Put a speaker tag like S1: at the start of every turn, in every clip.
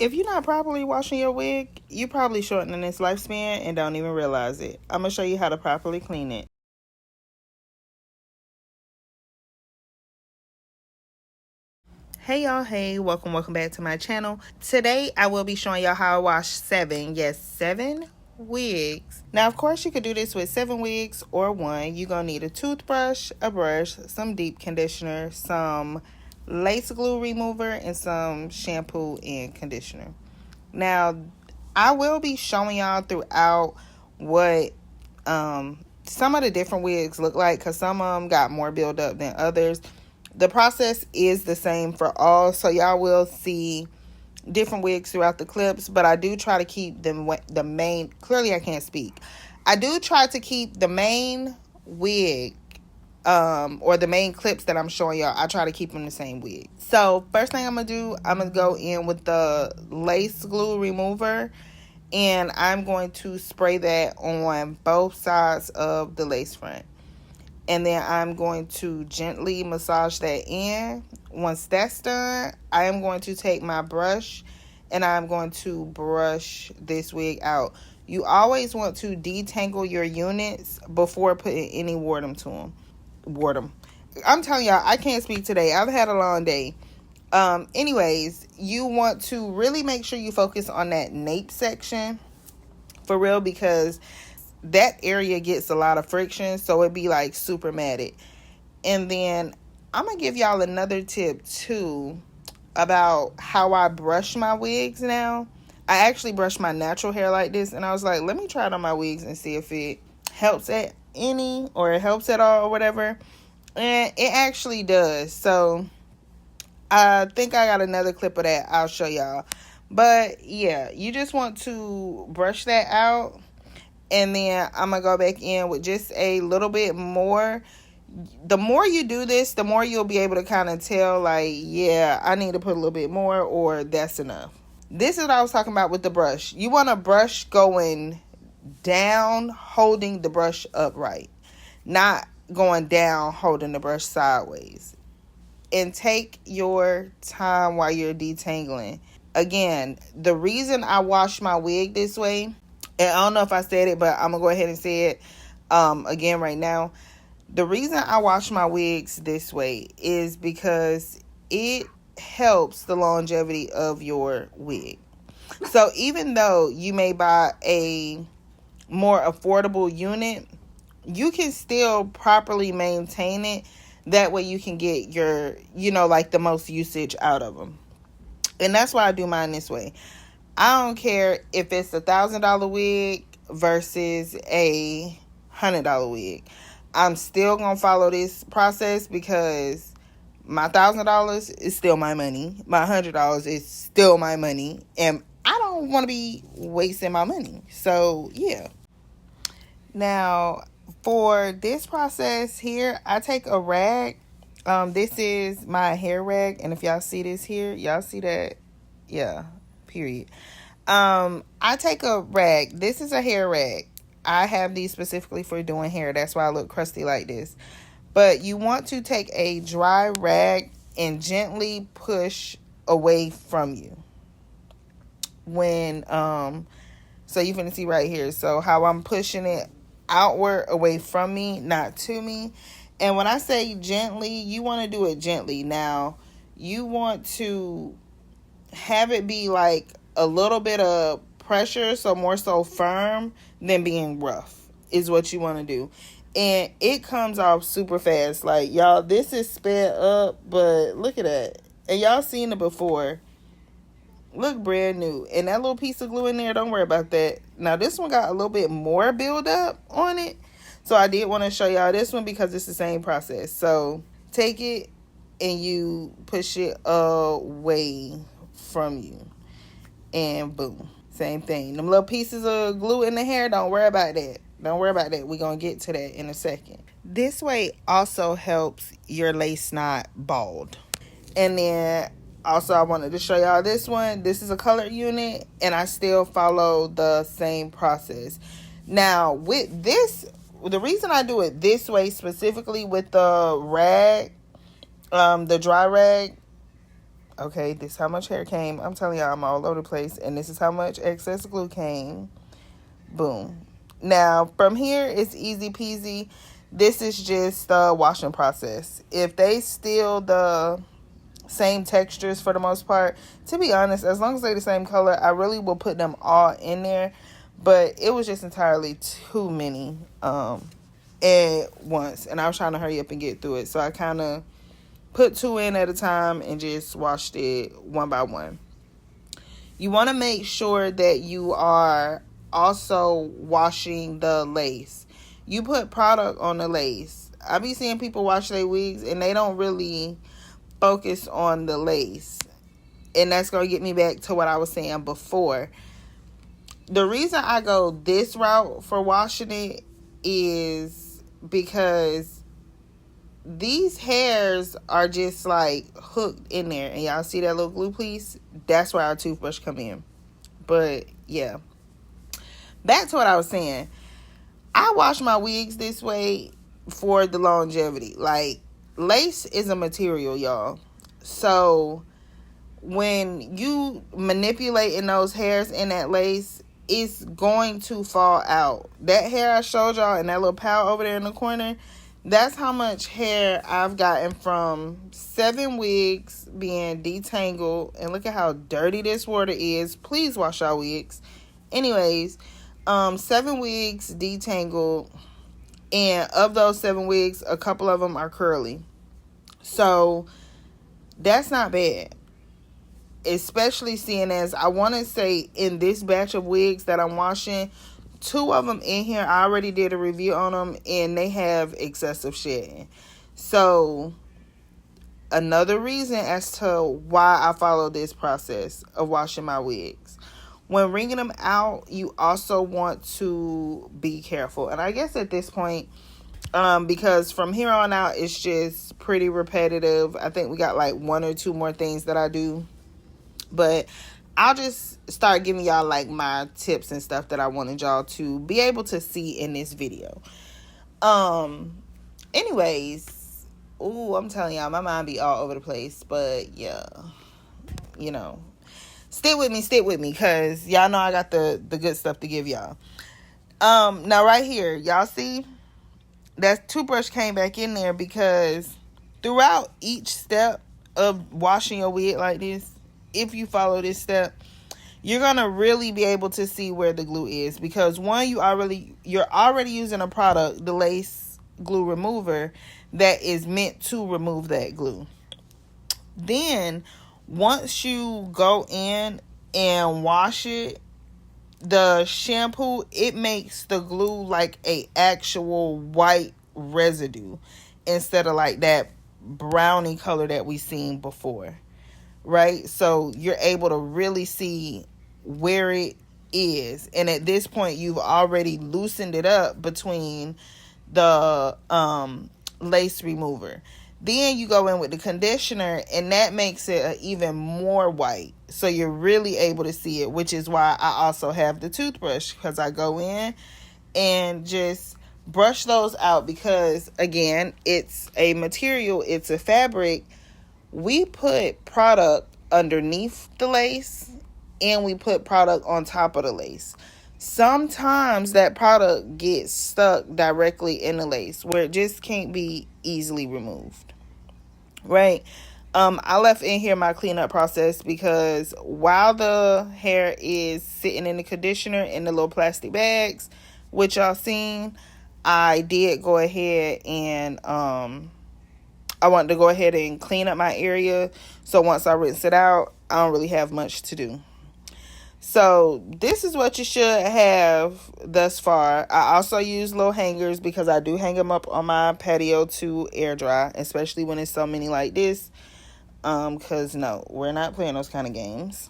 S1: If you're not properly washing your wig, you're probably shortening its lifespan and don't even realize it. I'm going to show you how to properly clean it. Hey y'all, hey, welcome back to my channel. Today I will be showing y'all how I wash 7 wigs. Now of course you could do this with 7 wigs or 1. You're gonna need a toothbrush, a brush, some deep conditioner, some lace glue remover, and some shampoo and conditioner. Now I will be showing y'all throughout what some of the different wigs look like, because some of them got more buildup than others. The process is the same for all, so y'all will see different wigs throughout the clips, but I do try to keep the main, clearly I can't speak. I do try to keep the main wig, or the main clips that I'm showing y'all, I try to keep them the same wig. So first thing I'm going to do, I'm going to go in with the lace glue remover, and I'm going to spray that on both sides of the lace front. And then I'm going to gently massage that in. Once that's done, I am going to take my brush and I'm going to brush this wig out. You always want to detangle your units before putting any wardum to them. Wardum. I'm telling y'all, I can't speak today. I've had a long day. Anyways, you want to really make sure you focus on that nape section for real, because that area gets a lot of friction, so it be like super matted. And then I'm gonna give y'all another tip too about how I brush my wigs now. I actually brush my natural hair like this, and I was like, let me try it on my wigs and see if it helps at any, or it helps at all, or whatever. And it actually does. So I think I got another clip of that I'll show y'all. But yeah, you just want to brush that out. And then I'm going to go back in with just a little bit more. The more you do this, the more you'll be able to kind of tell, like, yeah, I need to put a little bit more, or that's enough. This is what I was talking about with the brush. You want a brush going down, holding the brush upright. Not going down, holding the brush sideways. And take your time while you're detangling. Again, the reason I wash my wig this way, and I don't know if I said it, but I'm going to go ahead and say it again right now. The reason I wash my wigs this way is because it helps the longevity of your wig. So even though you may buy a more affordable unit, you can still properly maintain it. That way you can get your, like the most usage out of them. And that's why I do mine this way. I don't care if it's $1,000 wig versus a $100 wig. I'm still going to follow this process, because my $1,000 is still my money. My $100 is still my money. And I don't want to be wasting my money. So, yeah. Now, for this process here, I take a rag. This is my hair rag. And if y'all see this here, y'all see that? Yeah, period. I take a rag. This is a hair rag. I have these specifically for doing hair. That's why I look crusty like this. But you want to take a dry rag and gently push away from you. When, so you can see right here. So how I'm pushing it outward away from me, not to me. And when I say gently, you want to do it gently. Now, you want to have it be like a little bit of pressure, so more so firm than being rough is what you want to do. And it comes off super fast. Like, y'all, this is sped up, but look at that. And y'all seen it before. Look brand new. And that little piece of glue in there, don't worry about that. Now, this one got a little bit more build up on it. So I did want to show y'all this one because it's the same process. So take it and you push it away from you. And boom. Same thing. Them little pieces of glue in the hair, don't worry about that. Don't worry about that. We're going to get to that in a second. This way also helps your lace not bald. And then also I wanted to show y'all this one. This is a colored unit, and I still follow the same process. Now with this, the reason I do it this way specifically with the rag, the dry rag, Okay, this is how much hair came. I'm telling y'all, I'm all over the place. And this is how much excess glue came. Boom. Now, from here, it's easy peasy. This is just the washing process. If they steal the same textures for the most part, to be honest, as long as they're the same color, I really will put them all in there. But it was just entirely too many at once. And I was trying to hurry up and get through it. So I kind of put 2 in at a time and just washed it one by one. You want to make sure that you are also washing the lace. You put product on the lace. I be seeing people wash their wigs and they don't really focus on the lace. And that's going to get me back to what I was saying before. The reason I go this route for washing it is because these hairs are just like hooked in there. And y'all see that little glue piece? That's where our toothbrush come in. But yeah, back to what I was saying. I wash my wigs this way for the longevity. Like, lace is a material, y'all. So when you manipulating those hairs in that lace, it's going to fall out. That hair I showed y'all and that little pile over there in the corner, that's how much hair I've gotten from 7 wigs being detangled. And look at how dirty this water is. Please wash our wigs. Anyways, 7 wigs detangled. And of those 7 wigs, a couple of them are curly. So that's not bad. Especially seeing as I want to say in this batch of wigs that I'm washing, 2 of them in here, I already did a review on them, and they have excessive shedding. So, another reason as to why I follow this process of washing my wigs. When wringing them out, you also want to be careful. And I guess at this point, because from here on out, it's just pretty repetitive. I think we got like 1 or 2 more things that I do. But I'll just start giving y'all like my tips and stuff that I wanted y'all to be able to see in this video. Anyways, I'm telling y'all, my mind be all over the place. But yeah, you know, stick with me, because y'all know I got the good stuff to give y'all. Now right here, y'all see that toothbrush came back in there because throughout each step of washing your wig like this, if you follow this step, you're gonna really be able to see where the glue is, because one, you're already using a product, the lace glue remover, that is meant to remove that glue. Then once you go in and wash it, the shampoo, it makes the glue like a actual white residue instead of like that brownie color that we seen before. Right? So you're able to really see where it is. And at this point, you've already loosened it up between the lace remover. Then you go in with the conditioner, and that makes it even more white. So you're really able to see it, which is why I also have the toothbrush, because I go in and just brush those out, because again, it's a material, it's a fabric. We put product underneath the lace and we put product on top of the lace. Sometimes that product gets stuck directly in the lace where it just can't be easily removed. Right? I left in here my cleanup process because while the hair is sitting in the conditioner in the little plastic bags, which y'all seen, I did go ahead and I wanted to go ahead and clean up my area. So once I rinse it out, I don't really have much to do. So this is what you should have thus far. I also use little hangers because I do hang them up on my patio to air dry, especially when it's so many like this. Because no, we're not playing those kind of games.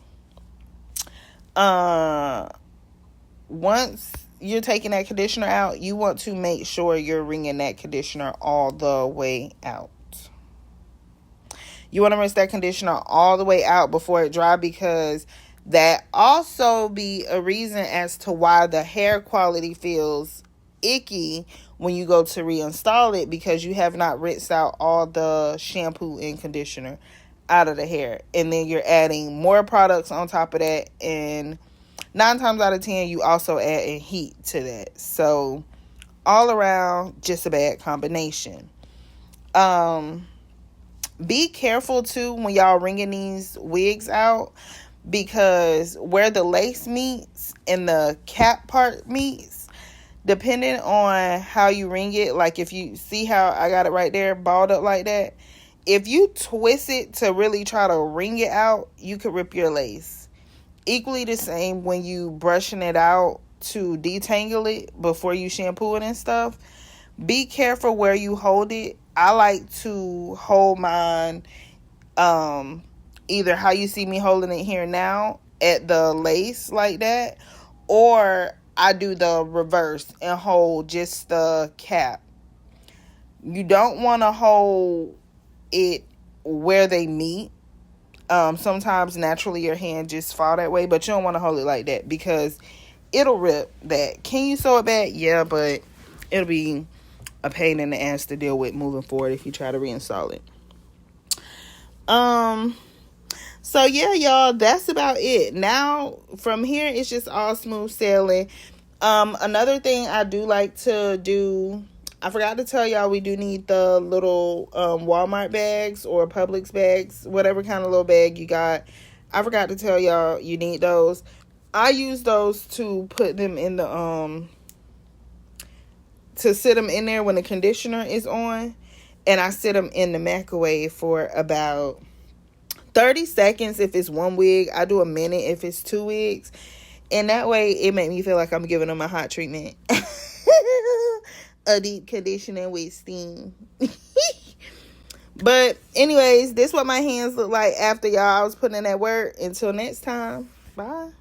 S1: Once you're taking that conditioner out, you want to make sure you're wringing that conditioner all the way out. You want to rinse that conditioner all the way out before it dry, because that also be a reason as to why the hair quality feels icky when you go to reinstall it, because you have not rinsed out all the shampoo and conditioner out of the hair. And then you're adding more products on top of that. And 9 times out of 10, you also add in heat to that. So all around, just a bad combination. Be careful too when y'all wringing these wigs out, because where the lace meets and the cap part meets, depending on how you wring it, like if you see how I got it right there balled up like that, if you twist it to really try to wring it out, you could rip your lace. Equally the same when you brushing it out to detangle it before you shampoo it and stuff. Be careful where you hold it. I like to hold mine either how you see me holding it here now at the lace like that, or I do the reverse and hold just the cap. You don't want to hold it where they meet. Sometimes naturally your hand just fall that way, but you don't want to hold it like that because it'll rip that. Can you sew it back? Yeah, but it'll be a pain in the ass to deal with moving forward if you try to reinstall it. So yeah, y'all, that's about it. Now from here it's just all smooth sailing. Another thing I do like to do, I forgot to tell y'all, we do need the little Walmart bags or Publix bags, whatever kind of little bag you got. I forgot to tell y'all you need those. I use those to put them in the to sit them in there when the conditioner is on, and I sit them in the microwave for about 30 seconds if it's one wig. I do a minute if it's 2 wigs, and that way it makes me feel like I'm giving them a hot treatment. A deep conditioning with steam. But anyways, this is what my hands look like after, y'all. I was putting in that work. Until next time, bye.